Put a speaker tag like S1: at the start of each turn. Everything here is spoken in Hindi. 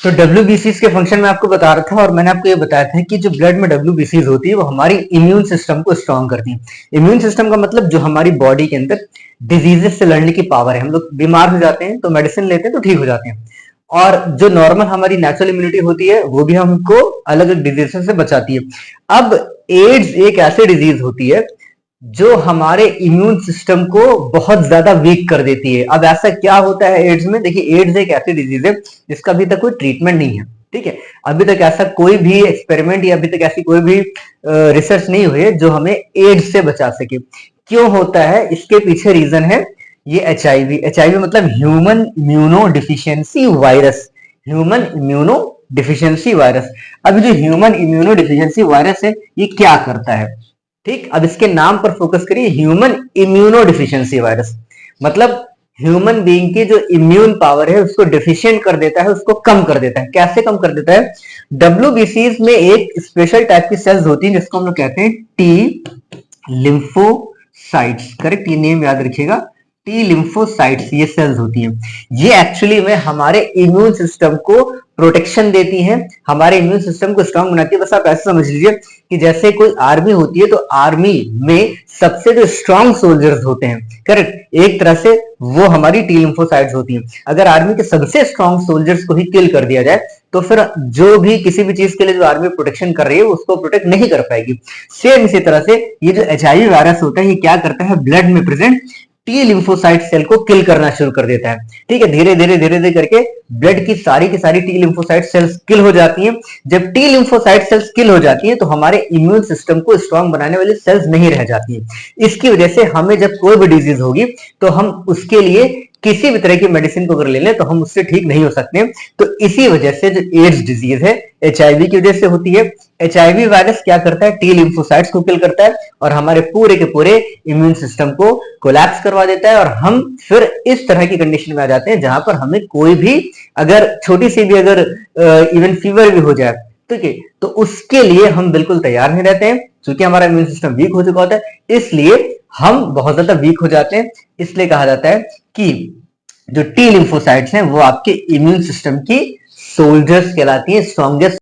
S1: तो WBCs के फंक्शन में आपको बता रहा था और मैंने आपको ये बताया था कि जो ब्लड में WBCs होती है वो हमारी इम्यून सिस्टम को स्ट्रांग करती है। इम्यून सिस्टम का मतलब जो हमारी बॉडी के अंदर डिजीजेस से लड़ने की पावर है। हम लोग बीमार हो जाते हैं तो मेडिसिन लेते हैं तो ठीक हो जाते हैं, और जो नॉर्मल हमारी नेचुरल इम्यूनिटी होती है वो भी हमको अलग अलग डिजीज से बचाती है। अब एड्स एक ऐसी डिजीज होती है जो हमारे इम्यून सिस्टम को बहुत ज्यादा वीक कर देती है। अब ऐसा क्या होता है एड्स में? देखिए, एड्स एक ऐसी डिजीज है जिसका अभी तक कोई ट्रीटमेंट नहीं है, ठीक है। अभी तक ऐसा कोई भी एक्सपेरिमेंट या अभी तक ऐसी कोई भी रिसर्च नहीं हुई है जो हमें एड्स से बचा सके। क्यों होता है? इसके पीछे रीजन है ये एचआईवी मतलब human immuno deficiency virus. Human immuno deficiency virus. अब जो ह्यूमन इम्यूनो डिफिशियंसी वायरस है ये क्या करता है? ठीक, अब इसके नाम पर फोकस करिए, ह्यूमन इम्यूनो डिफिशियंसी वायरस। मतलब ह्यूमन बीइंग की जो इम्यून पावर है उसको डिफिशियंट कर देता है, उसको कम कर देता है। कैसे कम कर देता है? WBCs में एक स्पेशल टाइप की सेल्स होती है जिसको हम लोग कहते हैं टी लिम्फोसाइट्स। करेक्ट, ये नेम याद रखिएगा, टी लिम्फोसाइट्स ये सेल्स होती हैं। ये एक्चुअली में हमारे इम्यून सिस्टम को प्रोटेक्शन देती हैं, हमारे इम्यून सिस्टम को स्ट्रांग बनाती है। बस आप ऐसे समझ लीजिए कि जैसे कोई आर्मी होती है तो आर्मी में सबसे जो स्ट्रांग सोल्जर्स होते हैं, करेक्ट, एक तरह से वो हमारी टी लिम्फोसाइट्स होती हैं। अगर आर्मी के सबसे स्ट्रांग सोल्जर्स को ही किल कर दिया जाए तो फिर जो भी किसी भी चीज के लिए जो आर्मी प्रोटेक्शन कर रही है उसको प्रोटेक्ट नहीं कर पाएगी। सेम इसी तरह से ये जो एचआईवी वायरस होता है ये क्या करता है? ब्लड में प्रेजेंट टी लिम्फोसाइट सेल को किल करना शुरू कर देता है। ठीक है, धीरे धीरे करके ब्लड की सारी टी लिम्फोसाइट सेल्स किल हो जाती हैं। जब टी लिम्फोसाइट सेल्स किल हो जाती हैं तो हमारे इम्यून सिस्टम को स्ट्रांग बनाने वाली सेल्स नहीं रह जाती हैं। इसकी वजह से हमें जब कोई भी डिजीज होगी तो हम उसके लिए किसी भी तरह की मेडिसिन को अगर ले लें तो हम उससे ठीक नहीं हो सकते। तो इसी वजह से जो एड्स डिजीज है एचआईवी की वजह से होती है। एचआईवी वायरस क्या करता है? टी लिम्फोसाइट्स को किल करता है और हमारे पूरे के पूरे इम्यून सिस्टम को कोलैप्स करवा देता है, और हम फिर इस तरह की कंडीशन में आ जाते हैं जहां पर हमें कोई भी अगर छोटी सी भी अगर इवन फीवर भी हो जाए, ठीक है, तो उसके लिए हम बिल्कुल तैयार नहीं रहते हैं क्योंकि हमारा इम्यून सिस्टम वीक हो चुका होता है। इसलिए हम बहुत ज्यादा वीक हो जाते हैं। इसलिए कहा जाता है कि जो टी लिम्फोसाइट्स हैं वो आपके इम्यून सिस्टम की सोल्जर्स कहलाती हैं, स्ट्रॉन्गेस्ट